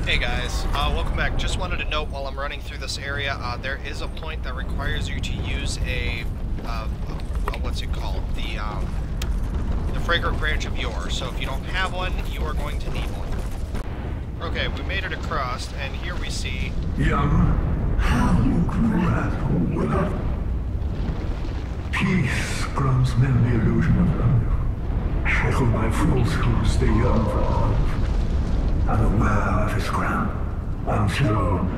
Hey guys, welcome back. Just wanted to note while I'm running through this area, there is a point that requires you to use what's it called? The Fragrant Branch of Yore. So if you don't have one, you are going to need one. Okay, we made it across, and here we see... Young, how you grapple with it. Peace grants men the illusion of life. Shackle by falsehoods they yearn for love. Unaware of his ground, until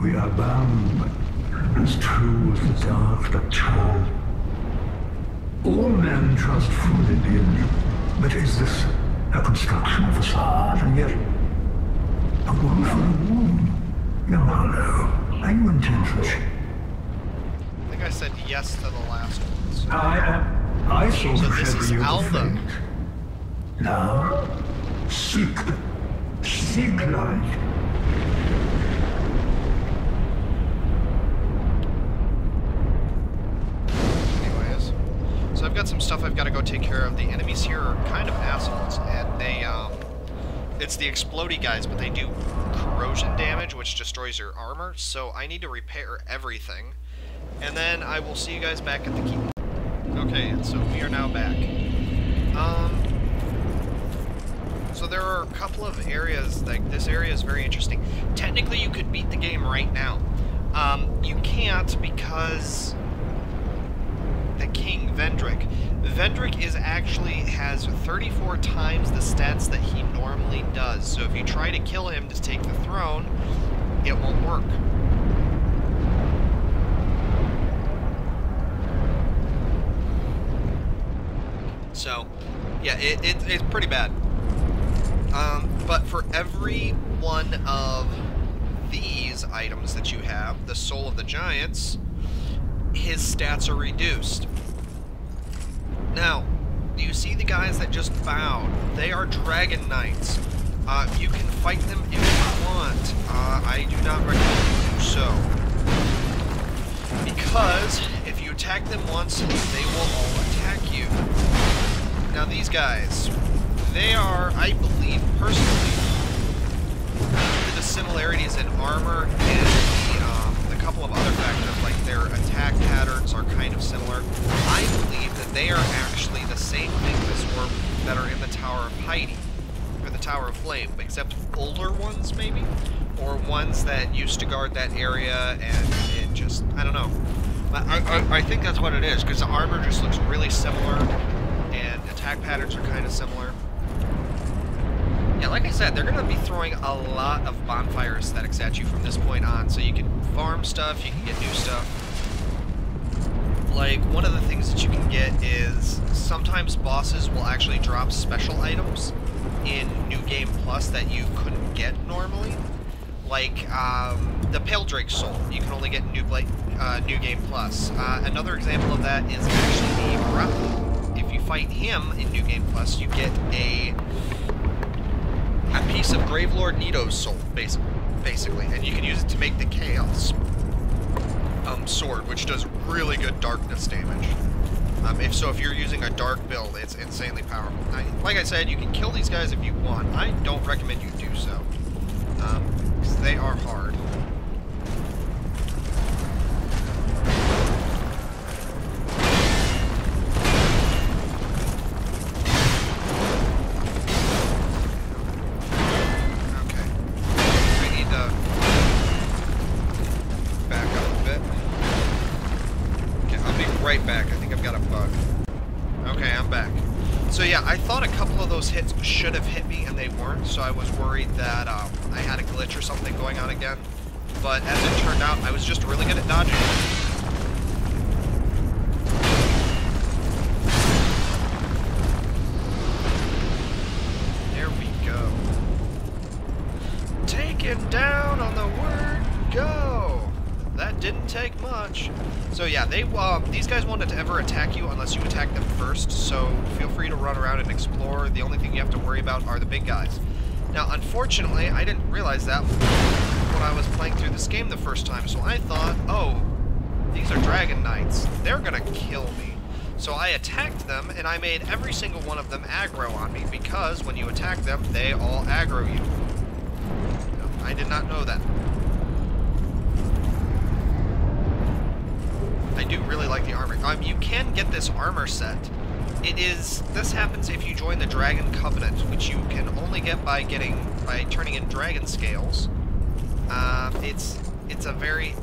we are bound, as true as the dark that child. All men trust fully in the illusion, but is this a construction of facade, and yet a woman for a womb? No, are you intense? I think I said yes to the last ones. I saw So this is Alda. Now, seek light. Anyways, so I've got some stuff I've got to go take care of. The enemies here are kind of assholes, and they, it's the explodey guys, but they do corrosion damage, which destroys your armor, so I need to repair everything. And then I will see you guys back at the keep. Okay, and so we are now back. So there are a couple of areas, like this area is very interesting. Technically you could beat the game right now. You can't because the king, Vendrick. Vendrick has 34 times the stats that he normally does. So if you try to kill him to take the throne, it won't work. So, yeah, it's pretty bad. But for every one of these items that you have, the Soul of the Giants, his stats are reduced. Now, do you see the guys that just bowed? They are Dragon Knights. You can fight them if you want. I do not recommend you do so. Because if you attack them once, they will all attack you. Now these guys, they are, I believe, personally, the similarities in armor and the couple of other factors, like their attack patterns are kind of similar. I believe that they are actually the same thing that are in the Tower of Heidi, or the Tower of Flame, except older ones, maybe? Or ones that used to guard that area, and it just, I don't know. I think that's what it is, because the armor just looks really similar, and attack patterns are kind of similar. Yeah, like I said, they're going to be throwing a lot of bonfire aesthetics at you from this point on, so you can farm stuff, you can get new stuff. Like, one of the things that you can get is sometimes bosses will actually drop special items in New Game Plus that you couldn't get normally. Like, the Pale Drake Soul, you can only get in New Game Plus. Another example of that is actually the Grapple. If you fight him in New Game Plus, you get a piece of Gravelord Nito's soul, basically, and you can use it to make the Chaos sword, which does really good darkness damage. If you're using a dark build, it's insanely powerful. Now, like I said, you can kill these guys if you want. I don't recommend you do so, because they are hard. Right back. I think I've got a bug. Okay, I'm back. So yeah, I thought a couple of those hits should have hit me, and they weren't, so I was worried that I had a glitch or something going on again. But as it turned out, I was just really good at dodging. There we go. Taken down on the word go! That didn't take much. So yeah, these guys won't ever attack you unless you attack them first, so feel free to run around and explore. The only thing you have to worry about are the big guys. Now, unfortunately, I didn't realize that when I was playing through this game the first time, so I thought, oh, these are Dragon Knights. They're gonna kill me. So I attacked them, and I made every single one of them aggro on me, because when you attack them, they all aggro you. not know that. I do really like the armor. You can get this armor set. This happens if you join the Dragon Covenant, which you can only get by turning in dragon scales. It's a very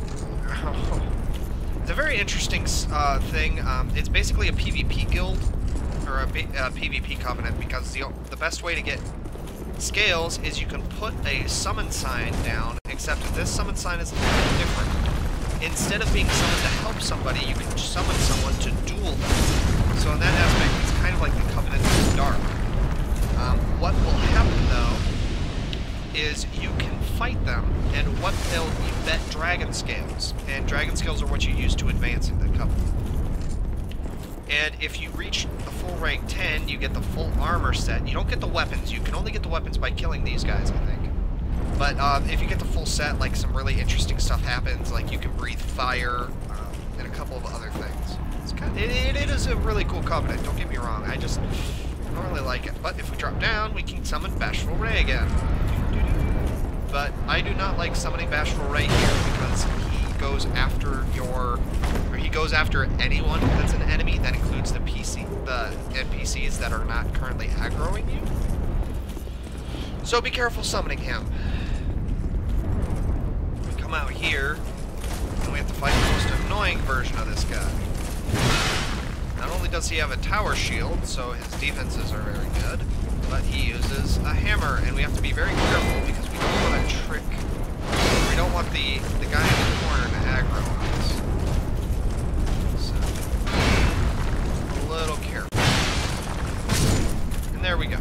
interesting thing. It's basically a PvP guild or a PvP covenant, because the best way to get scales is you can put a summon sign down, except this summon sign is a little different. Instead of being summoned to help somebody, you can summon someone to duel them. So in that aspect, it's kind of like the Covenant is dark. What will happen, though, is you can fight them, and you bet dragon scales. And dragon scales are what you use to advance in the Covenant. And if you reach the full rank 10, you get the full armor set. You don't get the weapons. You can only get the weapons by killing these guys, I think. But if you get the full set, like, some really interesting stuff happens. Like, you can breathe fire, and a couple of other things. It is a really cool covenant, don't get me wrong. I just don't really like it. But if we drop down, we can summon Bashful Ray again. But I do not like summoning Bashful Ray here, because he goes after anyone that's an enemy. That includes the NPCs that are not currently aggroing you. So be careful summoning him. We come out here, and we have to fight the most annoying version of this guy. Not only does he have a tower shield, so his defenses are very good, but he uses a hammer, and we have to be very careful because we don't want to trick. We don't want the guy in the corner to aggro us. So, a little careful. And there we go.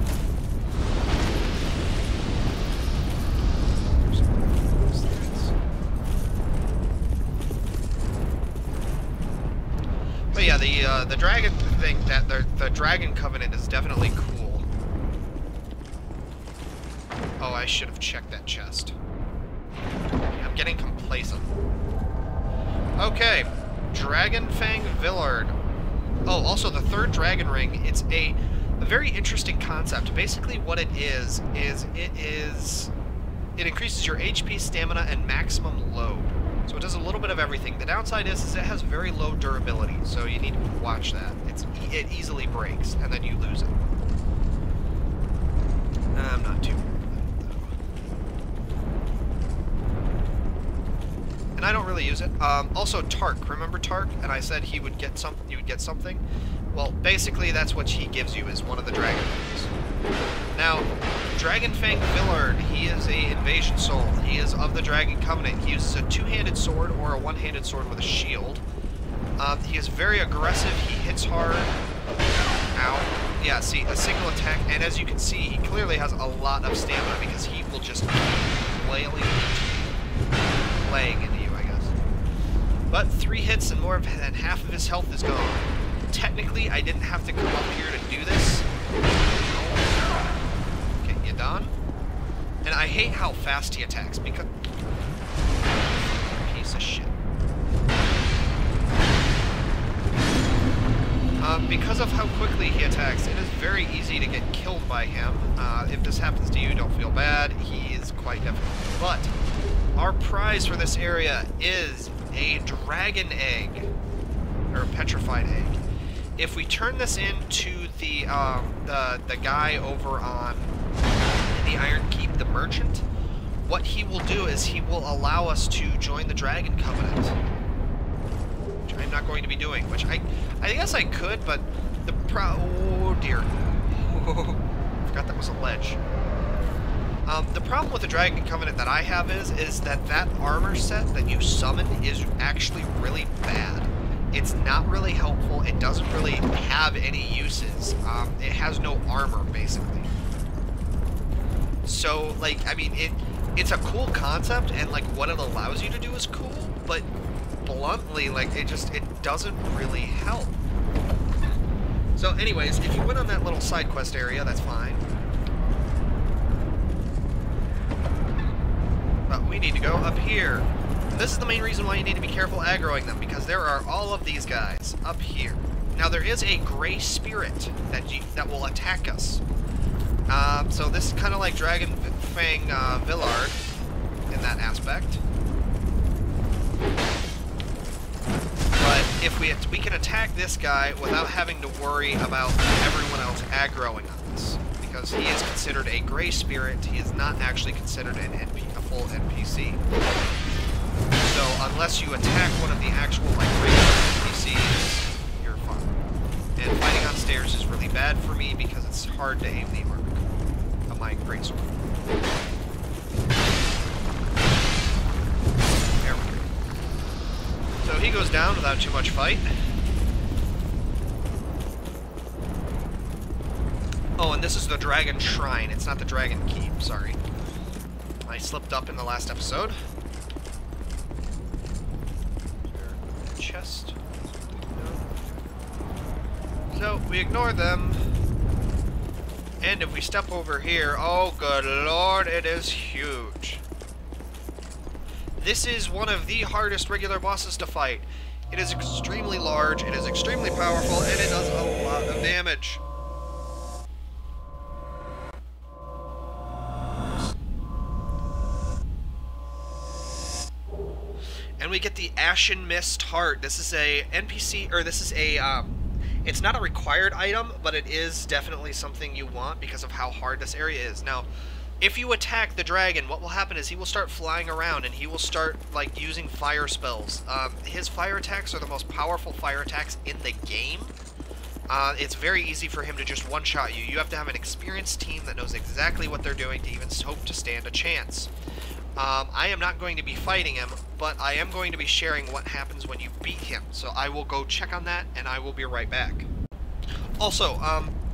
But yeah, the dragon thing, the Dragon Covenant is definitely cool. Oh, I should have checked that chest. I'm getting complacent. Okay, Dragonfang Villard. Oh, also the third dragon ring, it's a very interesting concept. Basically what it is it increases your HP, stamina, and maximum load. So it does a little bit of everything. The downside is it has very low durability, so you need to watch that. It easily breaks, and then you lose it. I'm not too worried about that, though. And I don't really use it. Also, Tark. Remember Tark? And I said you would get something? Well, basically that's what he gives you, is one of the dragon rings. Now, Dragonfang Villard, he is a invasion soul. He is of the Dragon Covenant. He uses a two-handed sword or a one-handed sword with a shield. He is very aggressive. He hits hard. Ow. Yeah, see, a single attack. And as you can see, he clearly has a lot of stamina because he will just keep laying into you, I guess. But 3 hits and more than half of his health is gone. Technically, I didn't have to come up here to do this. Okay, you done? And I hate how fast he attacks, because... Piece of shit. Because of how quickly he attacks, it is very easy to get killed by him. If this happens to you, don't feel bad. He is quite difficult. But our prize for this area is a dragon egg, or a petrified egg. If we turn this into the guy over on the Iron Keep, the merchant, what he will do is he will allow us to join the Dragon Covenant, which I'm not going to be doing. Which I guess I could, but oh dear, forgot that was a ledge. The problem with the Dragon Covenant that I have is that armor set that you summon is actually really bad. It's not really helpful. It doesn't really have any uses. It has no armor, basically. So, like, I mean, it's a cool concept, and, like, what it allows you to do is cool, but bluntly, like, it doesn't really help. So, anyways, if you went on that little side quest area, that's fine. But we need to go up here. This is the main reason why you need to be careful aggroing them, because there are all of these guys up here. Now, there is a gray spirit that will attack us. So this is kind of like Dragonfang Villard in that effect. But if we can attack this guy without having to worry about everyone else aggroing on us. Because he is considered a gray spirit, he is not actually considered a full NPC. So unless you attack one of the actual like regular NPCs, you're fine. And fighting on stairs is really bad for me because it's hard to aim the arc of my greatsword. There we go. So he goes down without too much fight. Oh, and this is the Dragon Shrine. It's not the Dragon Keep, sorry. I slipped up in the last episode. Chest. So, we ignore them. And if we step over here, oh good lord, it is huge. This is one of the hardest regular bosses to fight. It is extremely large, it is extremely powerful, and it does a lot of damage. And we get the Ashen Mist Heart. This is a NPC, or this is a, it's not a required item, but it is definitely something you want because of how hard this area is. Now, if you attack the dragon, what will happen is he will start flying around and he will start, like, using fire spells. His fire attacks are the most powerful fire attacks in the game. It's very easy for him to just one-shot you. You have to have an experienced team that knows exactly what they're doing to even hope to stand a chance. I am not going to be fighting him, but I am going to be sharing what happens when you beat him. So I will go check on that, and I will be right back. Also,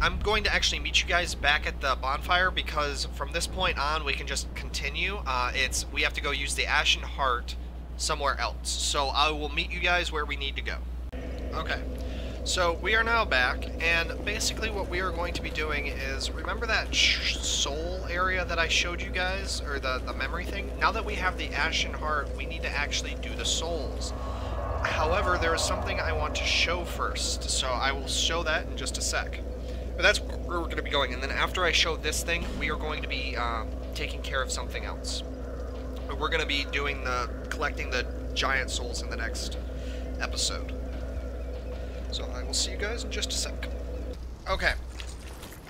I'm going to actually meet you guys back at the bonfire, because from this point on, we can just continue. We have to go use the Ashen Heart somewhere else. So I will meet you guys where we need to go. Okay. So we are now back, and basically what we are going to be doing is, remember that soul area that I showed you guys, or the memory thing? Now that we have the Ashen Heart, we need to actually do the souls. However, there is something I want to show first, so I will show that in just a sec. But that's where we're going to be going, and then after I show this thing, we are going to be taking care of something else. We're going to be doing collecting the giant souls in the next episode. So I will see you guys in just a sec. Okay,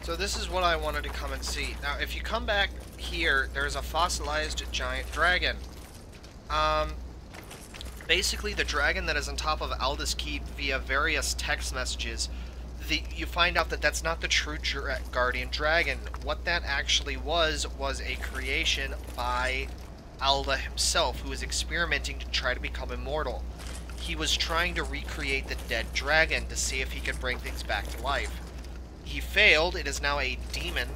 so this is what I wanted to come and see. Now, if you come back here, there's a fossilized giant dragon. Basically, the dragon that is on top of Aldous Keep via various text messages, you find out that that's not the true Guardian Dragon. What that actually was a creation by Alda himself, who was experimenting to try to become immortal. He was trying to recreate the dead dragon to see if he could bring things back to life. He failed. It is now a demon.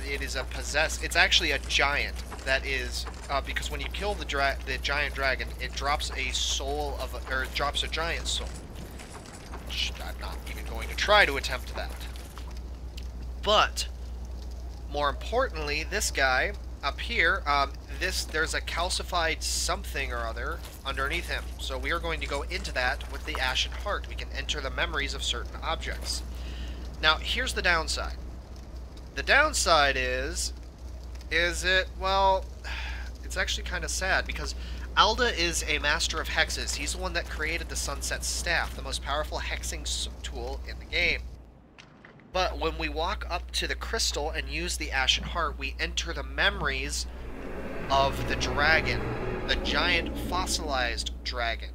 It is a possessed. It's actually a giant. That is because when you kill the giant dragon, it drops a soul or it drops a giant soul. I'm not even going to try to attempt that. But more importantly, this guy up here, there's a calcified something or other underneath him. So we are going to go into that with the Ashen Heart. We can enter the memories of certain objects. Now, here's the downside. The downside is well, it's actually kind of sad, because Alda is a master of hexes. He's the one that created the Sunset Staff, the most powerful hexing tool in the game. But when we walk up to the crystal and use the Ashen Heart, we enter the memories of the dragon, the giant fossilized dragon.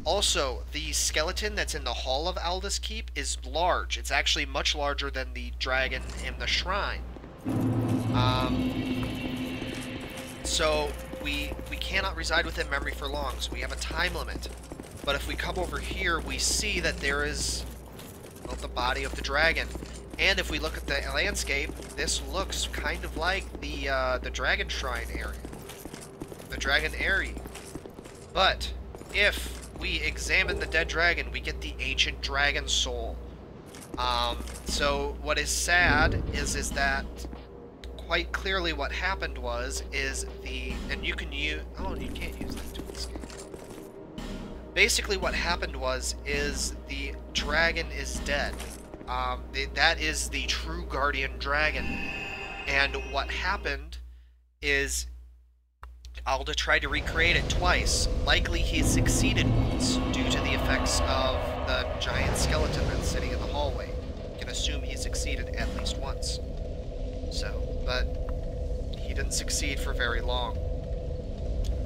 Also, the skeleton that's in the hall of Aldous Keep is large. It's actually much larger than the dragon in the shrine. So we cannot reside within memory for long, so we have a time limit. But if we come over here, we see that there is, well, the body of the dragon. And if we look at the landscape, this looks kind of like the Dragon Shrine area. The Dragon Area. But if we examine the dead dragon, we get the Ancient Dragon Soul. So what is sad is that quite clearly what happened and you can use, oh, you can't use that to escape. Basically what happened is the dragon is dead. That is the true guardian dragon. And what happened is Alda tried to recreate it twice. Likely he succeeded once, due to the effects of the giant skeleton that's sitting in the hallway. You can assume he succeeded at least once. So, but he didn't succeed for very long.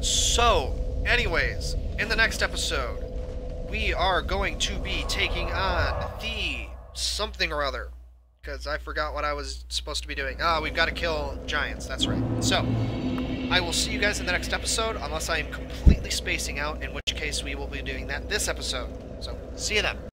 So, anyways, in the next episode, we are going to be taking on the something or other. Because I forgot what I was supposed to be doing. Ah, we've got to kill giants, that's right. So, I will see you guys in the next episode, unless I am completely spacing out, in which case we will be doing that this episode. So, see you then.